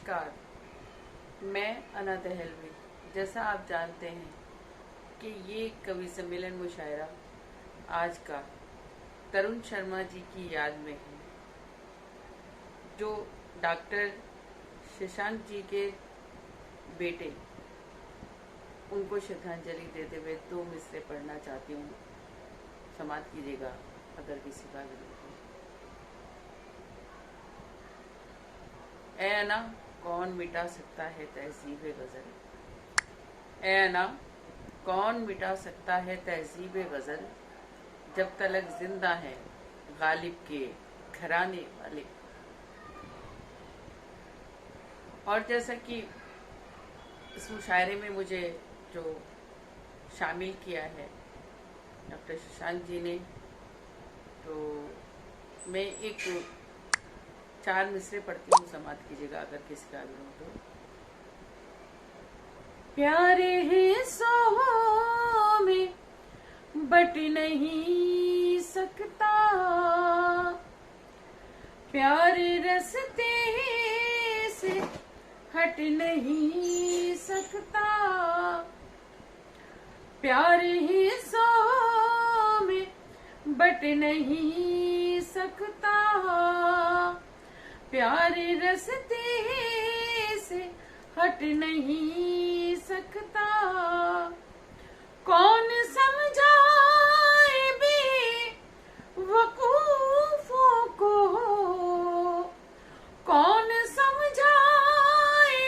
नमस्कार। मैं अना दहलवी। जैसा आप जानते हैं कि ये कवि सम्मेलन मुशायरा आज का तरुण शर्मा जी की याद में है, जो डॉक्टर शशांक जी के बेटे, उनको श्रद्धांजलि देते हुए दो मिसरे पढ़ना चाहती हूँ। समाप्त कीजिएगा अगर किसी का विरोध हो। ए अना, कौन मिटा सकता है तहजीब गज़ल। ए अना, कौन मिटा सकता है तहजीब गज़ल, जब तलक जिंदा है गालिब के घराने वाले। और जैसा कि इस मुशायरे में मुझे जो शामिल किया है डॉक्टर शशांक जी ने, तो मैं एक 4 मिसरे पढ़ती हूँ। समाप्त कीजिएगा अगर किसी का विरोध हो। प्यारे हैं सौ में बट नहीं सकता, प्यारे रस्ते से हट नहीं सकता, प्यारे हैं सौ में बट नहीं सकता, प्यारे रस्ते से हट नहीं सकता। कौन समझाए बेवकूफों को, कौन समझाए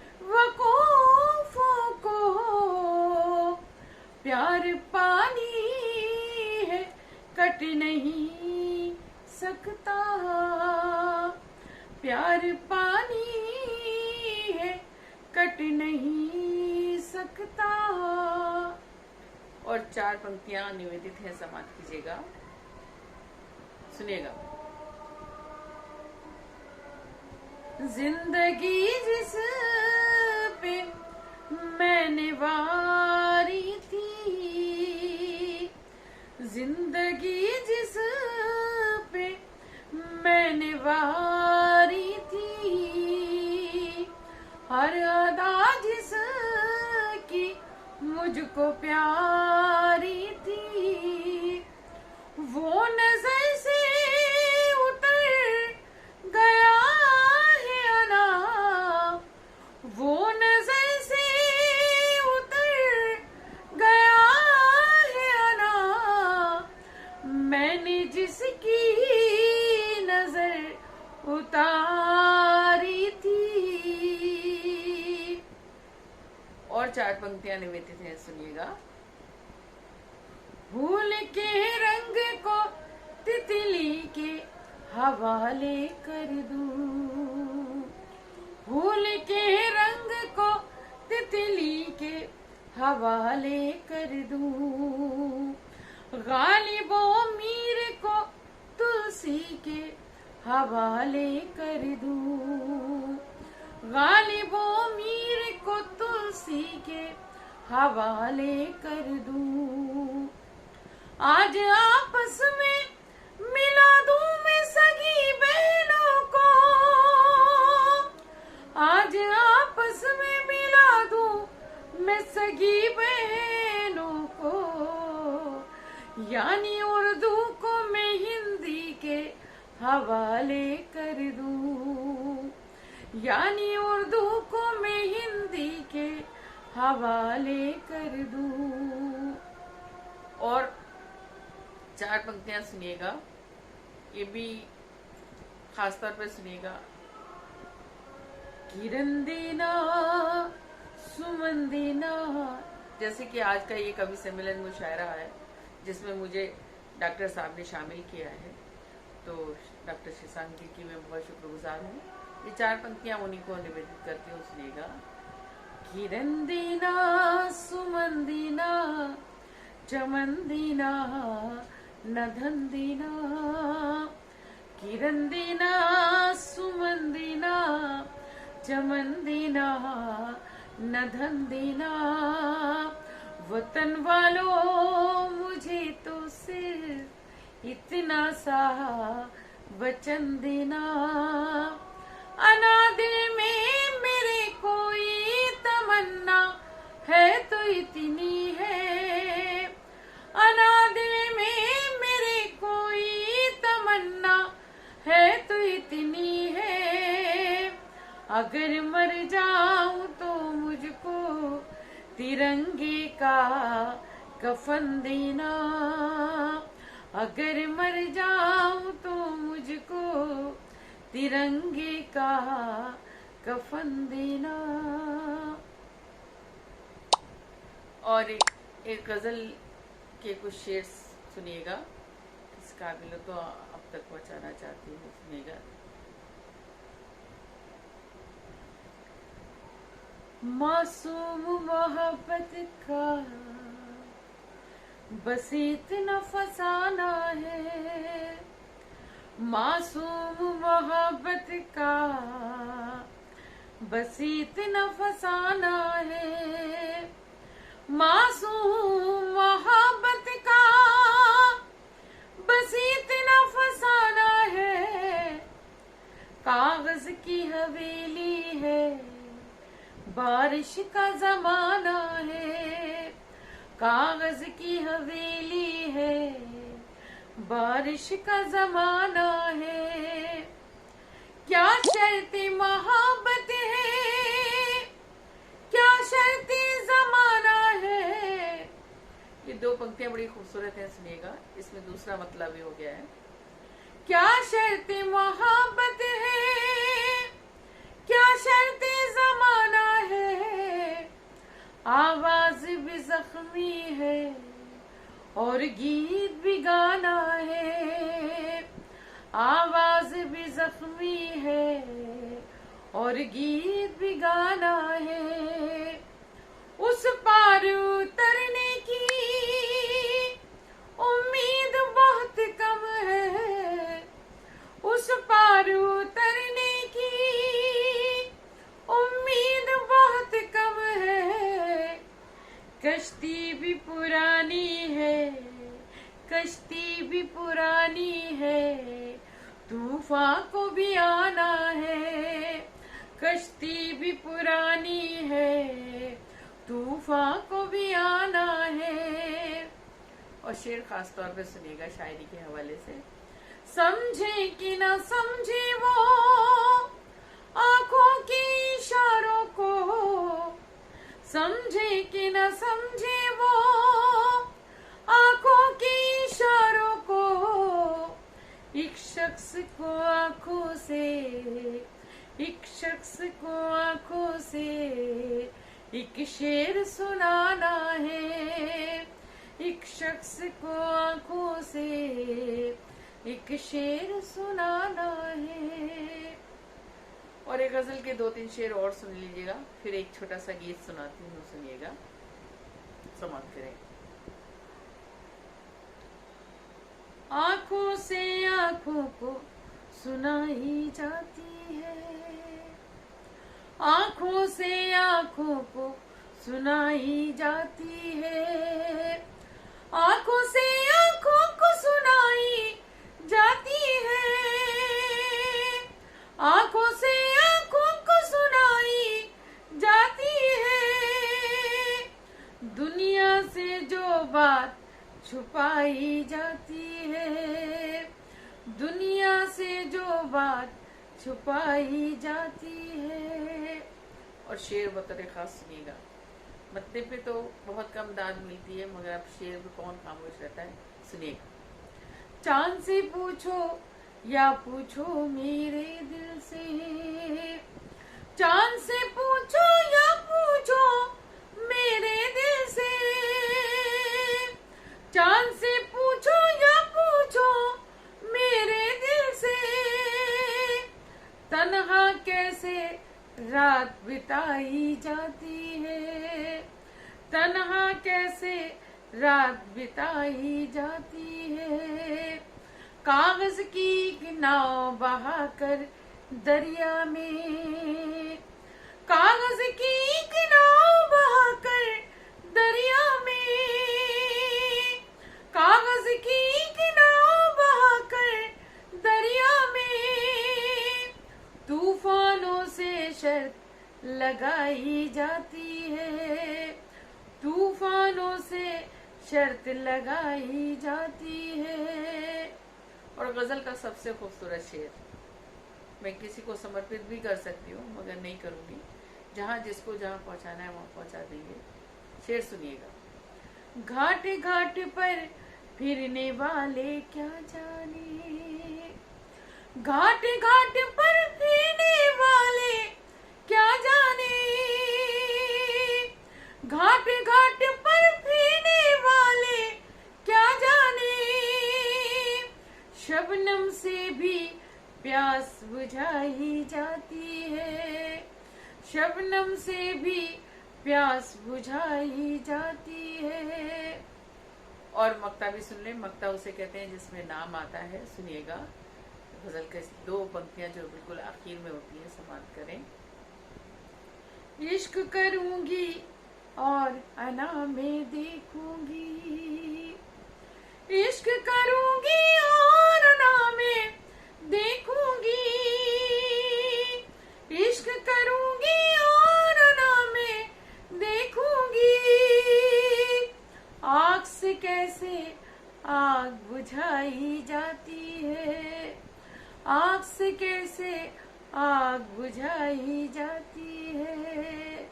बेवकूफों को, प्यार पानी है कट नहीं सकता, प्यार पानी है कट नहीं सकता। और 4 पंक्तियां निवेदित हैं, समाप्त कीजिएगा, सुनिएगा। जिंदगी जिस पे मैंने वारी थी, जिंदगी जिस पे मैंने वारी थी, हर अदा जिसकी मुझको प्यारी थी, वो नजर से उतर गया है अना, वो नजर से उतर गया है अना, मैंने जिसकी नजर उतारी थी। और 4 पंक्तियां निवेदित हैं, सुनिएगा। भूल के रंग को तितली के हवाले कर दूं, भूल के रंग को तितली के हवाले कर दूं, गालिबो मीर को तुलसी के हवाले कर दूं, गालिबो मीर को तुलसी के हवाले कर दूं। आज आपस में मिला दूं मैं सगी बहनों को, आज आपस में मिला दूं मैं सगी बहनों को, यानी उर्दू को मैं हिंदी के हवाले कर दूं, यानी उर्दू को मैं हिंदी के हवाले कर दूं। और 4 पंक्तियां सुनिएगा, ये भी खास तौर पर सुनिएगा। किरण देना सुमन देना, जैसे कि आज का ये कवि सम्मेलन मुशायरा है जिसमें मुझे डॉक्टर साहब ने शामिल किया है, तो डॉक्टर शशांक जी की मैं बहुत शुक्रगुजार हूँ। ये 4 पंक्तियां उन्हीं को निवेदित करती हूँ, सुनिएगा। किरण देना सुमन देना चमन देना न धन देना, किरण देना सुमन देना चमन देना न धन देना, वतन वालों मुझे तो सिर्फ इतना सा वचन देना, अनादिल में मेरे कोई तमन्ना है तो इतनी है, अनादिल में मेरे कोई तमन्ना है तो इतनी है, अगर मर जाऊं तो मुझको तिरंगे का कफन देना, अगर मर जाऊं तो मुझको तिरंगे का कफन देना। और एक गजल के कुछ शेर सुनिएगा, इस काबिल तो अब तक पहुंचाना चाहती हूँ, सुनिएगा। मासूम मोहब्बत का बस इतना फसाना है, मासूम मोहब्बत का बस इतना फसाना है, मासूम मोहब्बत का बस इतना फसाना है, कागज की हवेली है, बारिश का जमाना है, कागज की हवेली है, बारिश का जमाना है, क्या शर्ते मोहब्बत है, क्या शर्ते जमाना है। ये दो पंक्तियां बड़ी खूबसूरत हैं, सुनिएगा, इसमें दूसरा मतलब भी हो गया है। क्या शर्ते मोहब्बत है, क्या शर्ते जमाना है, आवाज भी जख्मी है और गीत भी गाना है, आवाज भी जख्मी है और गीत भी गाना है, उस पार उतरने की उम्मीद बहुत कम है, उस पार उतरने की उम्मीद बहुत कम है, कश्ती भी पुरानी है, कश्ती भी पुरानी है, तूफान को भी आना है, कश्ती भी पुरानी है, तूफान को भी आना है। और शेर खास तौर पे सुनिएगा शायरी के हवाले से। समझे कि ना समझे वो आंखों के इशारों को, समझे कि ना समझे वो आंखों के इशारों को, एक शख्स को आंखों से, एक शख्स को आंखों से एक शेर सुनाना है, एक शख्स को आंखों से एक शेर सुनाना है। और एक गजल के 2-3 शेर और सुन लीजिएगा, फिर एक छोटा सा गीत सुनाती हूँ, सुनिएगा, समाप्त करें। आंखों से आंखों को सुनाई जाती है, आंखों से आंखों को सुनाई जाती है, आंखों से आंखों को सुनाई जाती है, आंखों से आंखों को सुनाई जाती है, दुनिया से जो बात छुपाई जाती है, दुनिया से जो बात छुपाई जाती है। और शेर बतौर खास सुनिएगा, मत्ते पे तो बहुत कम दाद मिलती है, मगर अब शेर पे कौन खामोश रहता है, सुनिएगा। चांद से पूछो या पूछो मेरे दिल से, चांद से पूछो या पूछो मेरे दिल से, चांद से पूछो या पूछो मेरे दिल से, तन्हा कैसे रात बिताई जाती है, तन्हा कैसे रात बिताई जाती है, कागज की एक नाव बहाकर दरिया में, कागज की एक नाव बहाकर दरिया में, कागज की एक नाव बहाकर दरिया में, तूफान दुश्मनों से शर्त लगाई जाती है। और गजल का सबसे खूबसूरत शेर मैं किसी को समर्पित भी कर सकती हूँ, मगर नहीं करूँगी। जहाँ जिसको जहाँ पहुँचाना है वहाँ पहुँचा देंगे। शेर सुनिएगा। घाट घाट पर फिरने वाले क्या जाने, घाट घाट पर फिरने वाले क्या जाने, घाट घाट पर फिरने वाले क्या जाने, शबनम से भी प्यास बुझाई जाती है, शबनम से भी प्यास बुझाई जाती है। और मक्ता भी सुन ले। मक्ता उसे कहते हैं जिसमें नाम आता है। सुनिएगा गजल के दो पंक्तियां जो बिल्कुल आखिर में होती है, समाप्त करें। इश्क करूंगी और अना में देखूंगी, इश्क करूंगी और अना में देखूंगी, इश्क करूंगी और अना में देखूंगी, आग से कैसे आग बुझाई जाती है, आग से कैसे आग बुझाई जाती है,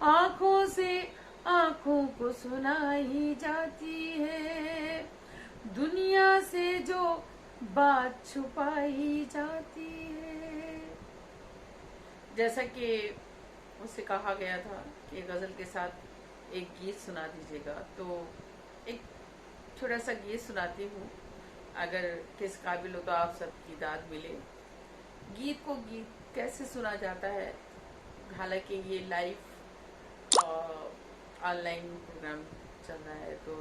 आंखों से आंखों को सुनाई जाती है, दुनिया से जो बात छुपाई जाती है। जैसा कि उससे कहा गया था कि गजल के साथ एक गीत सुना दीजिएगा, तो एक छोटा सा गीत सुनाती हूँ। अगर किस काबिल हो तो आप सबकी दाद मिले। गीत को गीत कैसे सुना जाता है, हालांकि ये लाइव ऑनलाइन प्रोग्राम चल रहा है, तो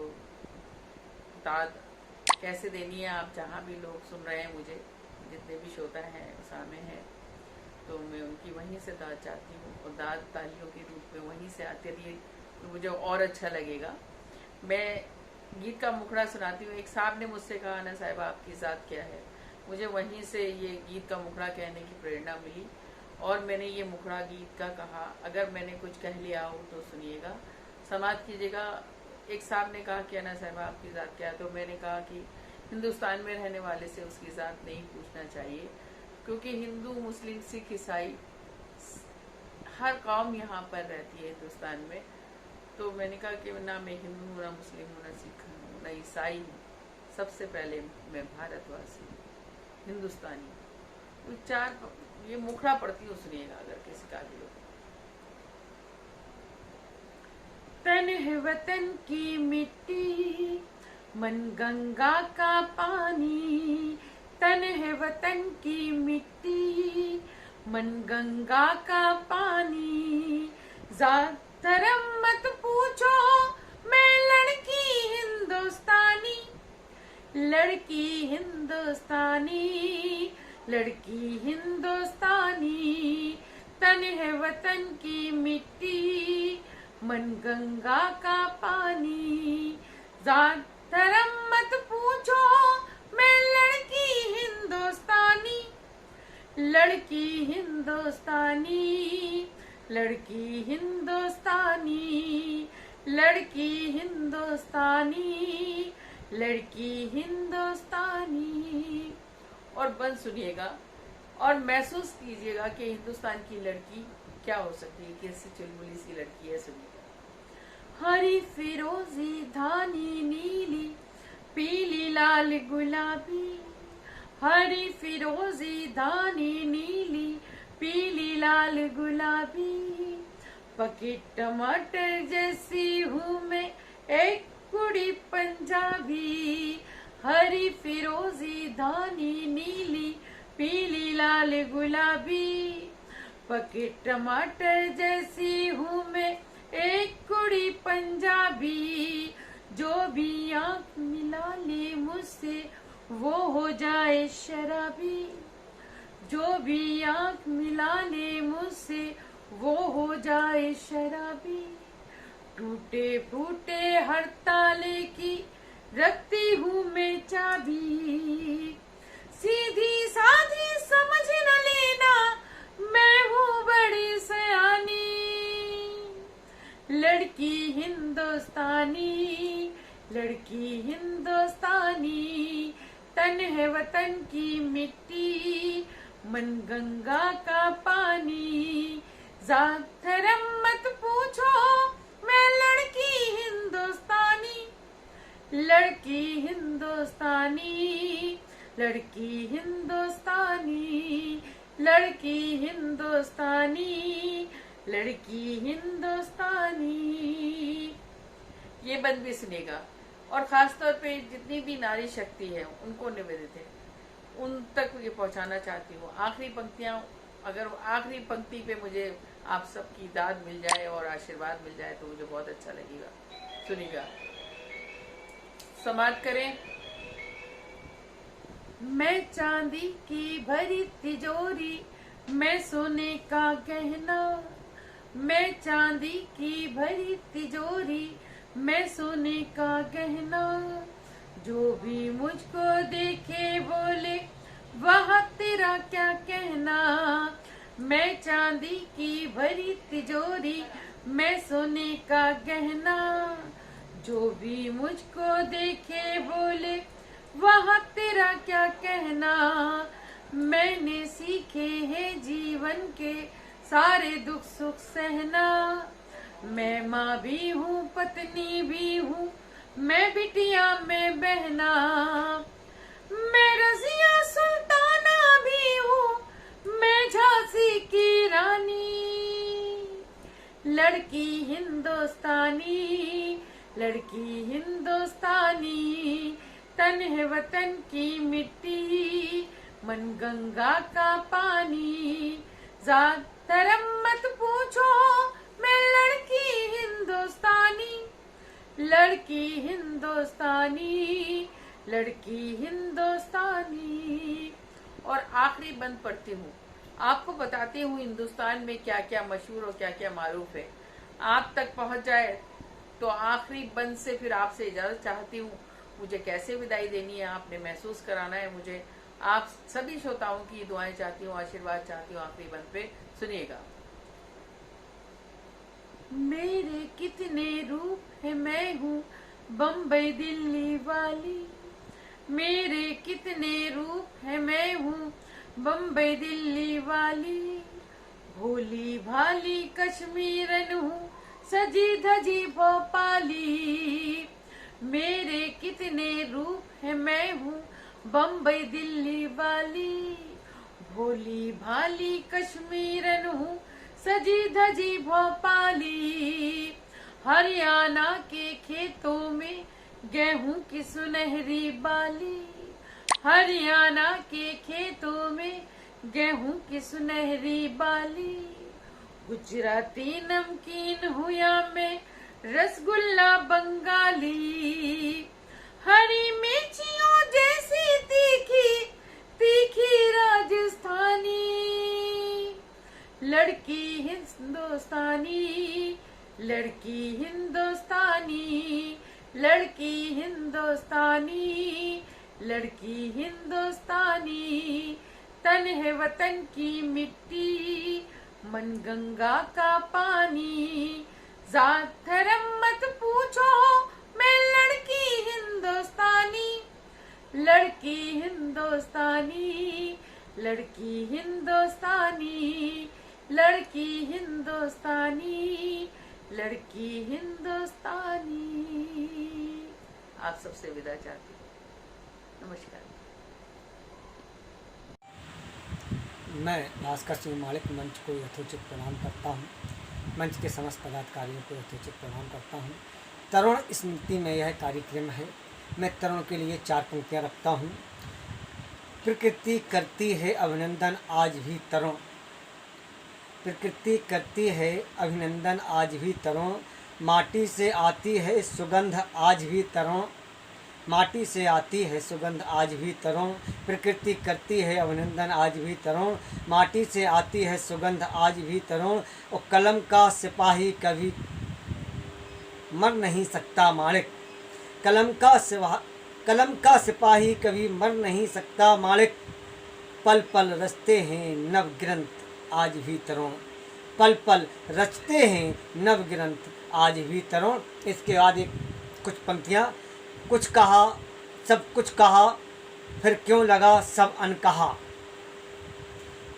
दाद कैसे देनी है, आप जहाँ भी लोग सुन रहे हैं, मुझे जितने भी श्रोता हैं सामने हैं, तो मैं उनकी वहीं से दाद चाहती हूँ। और दाद तालियों के रूप में वहीं से आती रही तो मुझे और अच्छा लगेगा। मैं गीत का मुखड़ा सुनाती हूँ। एक साहब ने मुझसे कहा, ना साहिबा आपकी ज़ात क्या है। मुझे वहीं से ये गीत का मुखड़ा कहने की प्रेरणा मिली और मैंने ये मुखड़ा गीत का कहा। अगर मैंने कुछ कह लिया हो तो सुनिएगा, समाप्त कीजिएगा। एक साहब ने कहा कि ना साहिबा आपकी ज़ात क्या है, तो मैंने कहा कि हिंदुस्तान में रहने वाले से उसकी ज़ात नहीं पूछना चाहिए, क्योंकि हिंदू, मुस्लिम, सिख, ईसाई हर कौम यहाँ पर रहती है हिंदुस्तान में। तो मैंने कहा कि ना मैं हिंदू हूँ, ना मुस्लिम हूँ, ना सिख हूँ, ना ईसाई हूँ, सबसे पहले मैं भारतवासी हूँ, हिंदुस्तानी। तो चार ये मुखड़ा पढ़ती हूँ, सुनिएगा अगर किसी का भी हो। तन है वतन की मिट्टी, मन गंगा का पानी, तन है वतन की मिट्टी, मन गंगा का पानी, जात धर्म मत पूछो, मैं लड़की हिंदुस्तानी, लड़की हिंदुस्तानी, लड़की हिंदुस्तानी, तन है वतन की मिट्टी, मन गंगा का पानी, जात धर्म मत पूछो, मैं लड़की हिंदुस्तानी, लड़की हिंदुस्तानी, लड़की हिंदुस्तानी, लड़की हिंदुस्तानी, लड़की हिंदुस्तानी। और बंद सुनिएगा और महसूस कीजिएगा कि हिंदुस्तान की लड़की क्या हो सकती है, कैसी चुलबुली सी लड़की है। सुनिएगा। हरी फिरोजी धानी नीली पीली लाल गुलाबी, हरी फिरोजी धानी नीली पीली लाल गुलाबी, पके टमाटर जैसी हूँ मैं एक कुड़ी पंजाबी, हरी फिरोजी धानी नीली पीली लाल गुलाबी, पके टमाटर जैसी हूँ मैं एक कुड़ी पंजाबी, जो भी आँख मिला ले मुझसे वो हो जाए शराबी, जो भी आँख मिला ले मुझसे वो हो जाए शराबी, टूटे फूटे हर ताले की रखती हूँ मैं चाबी, सीधी साधी समझ न लेना मैं हूँ बड़ी सयानी, लड़की लड़की हिंदुस्तानी, लड़की हिंदुस्तानी, तन है वतन की मिट्टी, मन गंगा का पानी। जात धर्म मत पूछो, मैं लड़की हिंदुस्तानी, लड़की हिंदुस्तानी, लड़की हिंदुस्तानी, लड़की हिंदुस्तानी, लड़की हिंदुस्तानी। ये बंद भी सुनेगा और खास तौर पे जितनी भी नारी शक्ति है उनको निवेदित है, उन तक ये पहुंचाना चाहती हूँ। आखिरी पंक्तियां, अगर आखिरी पंक्ति पे मुझे आप सबकी दाद मिल जाए और आशीर्वाद मिल जाए तो मुझे बहुत अच्छा लगेगा। सुनिएगा, समाप्त करें। मैं चांदी की भरी तिजोरी, मैं सोने का गहना, मैं चांदी की भरी तिजोरी, मैं सोने का गहना। जो भी मुझको देखे बोले वह तेरा क्या कहना। मैं चांदी की भरी तिजोरी, मैं सोने का गहना। जो भी मुझको देखे बोले वह तेरा क्या कहना। मैंने सीखे हैं जीवन के सारे दुख सुख सहना। मैं माँ भी हूँ, पत्नी भी हूँ, मैं बिटिया मैं बहना। मैं रजिया सुल्ताना भी हूँ, मैं झांसी की रानी। लड़की हिंदुस्तानी, लड़की हिंदुस्तानी, तन है वतन की मिट्टी, मन गंगा का पानी। जात धर्म मत पूछो, मैं लड़की हिंदुस्तानी, लड़की हिंदुस्तानी, लड़की हिंदुस्तानी। और आखिरी बंद पढ़ती हूँ, आपको बताती हूँ हिंदुस्तान में क्या क्या मशहूर और क्या क्या मारूफ है। आप तक पहुँच जाए तो आखिरी बंद से फिर आपसे इजाजत चाहती हूँ। मुझे कैसे विदाई देनी है आपने महसूस कराना है मुझे। आप सभी श्रोताओं की दुआएं चाहती हूँ, आशीर्वाद चाहती हूँ। आखिरी बंद पे सुनिएगा। मेरे कितने रूप है, मैं हूँ बम्बई दिल्ली वाली। मेरे कितने रूप है, मैं हूँ बम्बई दिल्ली वाली। भोली भाली कश्मीरन हूँ, सजी धजी भोपाली। मेरे कितने रूप है, मैं हूँ बम्बई दिल्ली वाली। भोली भाली कश्मीरन हूँ, सजी धजी भोपाली। हरियाणा के खेतों में गेहूं की सुनहरी बाली। हरियाणा के खेतों में गेहूं की सुनहरी बाली। गुजराती नमकीन हूँ या मैं रसगुल्ला बंगाली। हरी मिर्चियों जैसी तीखी तीखी राजस्थानी। लड़की हिंदुस्तानी, लड़की हिंदुस्तानी, लड़की हिंदुस्तानी, लड़की हिंदुस्तानी। तन है वतन की मिट्टी, मन गंगा का पानी। जात धर्म मत पूछो, मैं लड़की हिंदुस्तानी, लड़की हिंदुस्तानी, लड़की हिंदुस्तानी, लड़की हिंदुस्तानी, लड़की हिंदुस्तानी। आप सबसे विदा चाहती हूँ। नमस्कार। मैं भास्कर सिंह मालिक मंच को यथोचित प्रणाम करता हूँ। मंच के समस्त पदाधिकारियों को यथोचित प्रणाम करता हूँ। तरुण स्मृति में यह कार्यक्रम है। मैं तरुण के लिए 4 पंक्तियाँ रखता हूँ। प्रकृति करती है अभिनंदन आज भी तरुण, प्रकृति करती है अभिनंदन आज भी तरुण। माटी से आती है सुगंध आज भी तरुण, माटी से आती है सुगंध आज भी तरुण। प्रकृति करती है अभिनंदन आज भी तरुण, माटी से आती है सुगंध आज भी तरुण। और कलम का सिपाही कभी मर नहीं सकता मालिक, कलम का सिपाही कभी मर नहीं सकता मालिक। पल पल रचते हैं नव ग्रंथ आज भी तरुण, पल पल रचते हैं नव ग्रंथ आज भी तरुण। इसके बाद एक कुछ पंक्तियाँ। कुछ कहा सब कुछ कहा, फिर क्यों लगा सब अनकहा।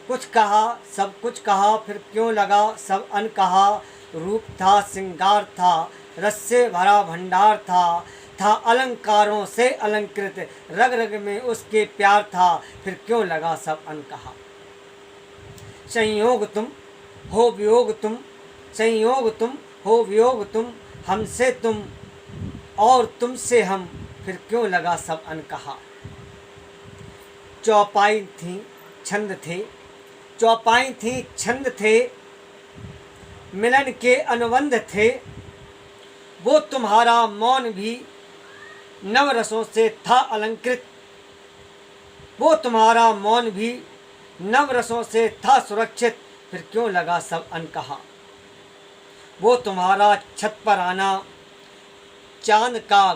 कुछ कहा सब कुछ कहा, फिर क्यों लगा सब अनकहा। रूप था श्रृंगार था, रस से भरा भंडार था अलंकारों से अलंकृत, रग रग में उसके प्यार था, फिर क्यों लगा सब अनकहा। संयोग तुम हो वियोग तुम, संयोग तुम हो वियोग तुम, हमसे तुम और तुमसे हम, फिर क्यों लगा सब अनकहा। चौपाई थी छंद थे, चौपाई थी छंद थे, मिलन के अनुबंध थे। वो तुम्हारा मौन भी नवरसों से था अलंकृत, वो तुम्हारा मौन भी नवरसों से था सुरक्षित, फिर क्यों लगा सब अनकहा। वो तुम्हारा छत पर आना, चांद का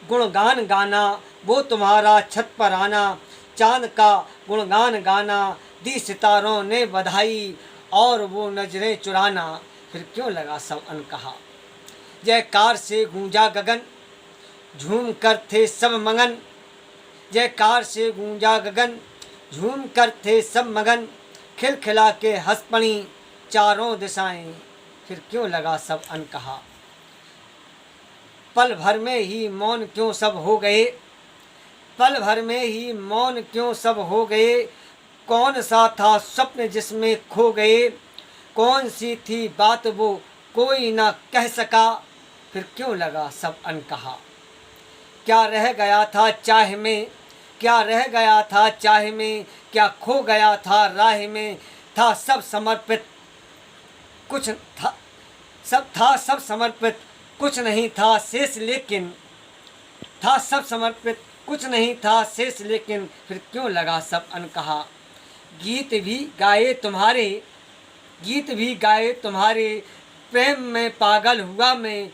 गुणगान गाना, वो तुम्हारा छत पर आना, चांद का गुणगान गाना, दी सितारों ने बधाई और वो नजरें चुराना, फिर क्यों लगा सब अनकहा। जयकार से गूंजा गगन, झूम कर थे सब मगन, जयकार से गूंजा गगन, झूम कर थे सब मगन, खिलखिला के हंस पड़ी चारों दिशाएं, फिर क्यों लगा सब अनकहा। पल भर में ही मौन क्यों सब हो गए, पल भर में ही मौन क्यों सब हो गए। कौन सा था स्वप्न जिसमें खो गए, कौन सी थी बात वो कोई ना कह सका, फिर क्यों लगा सब अनकहा। क्या रह गया था चाह में, क्या रह गया था चाह में, क्या खो गया था राह में, था सब समर्पित कुछ था, सब समर्पित कुछ नहीं था शेष लेकिन, था सब समर्पित कुछ नहीं था शेष लेकिन, फिर क्यों लगा सब अनकहा। गीत भी गाए तुम्हारे, गीत भी गाए तुम्हारे, प्रेम में पागल हुआ मैं,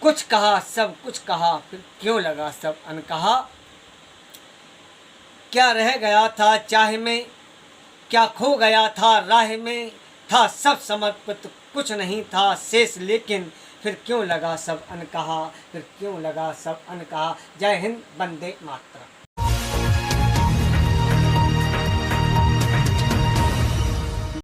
कुछ कहा सब कुछ कहा, फिर क्यों लगा सब अनकहा। क्या रह गया था चाह में, क्या खो गया था राह में, था सब समर्पित कुछ नहीं था शेष लेकिन, फिर क्यों लगा सब अनकहा, फिर क्यों लगा सब अनकहा। जय हिंद, वंदे मातरम।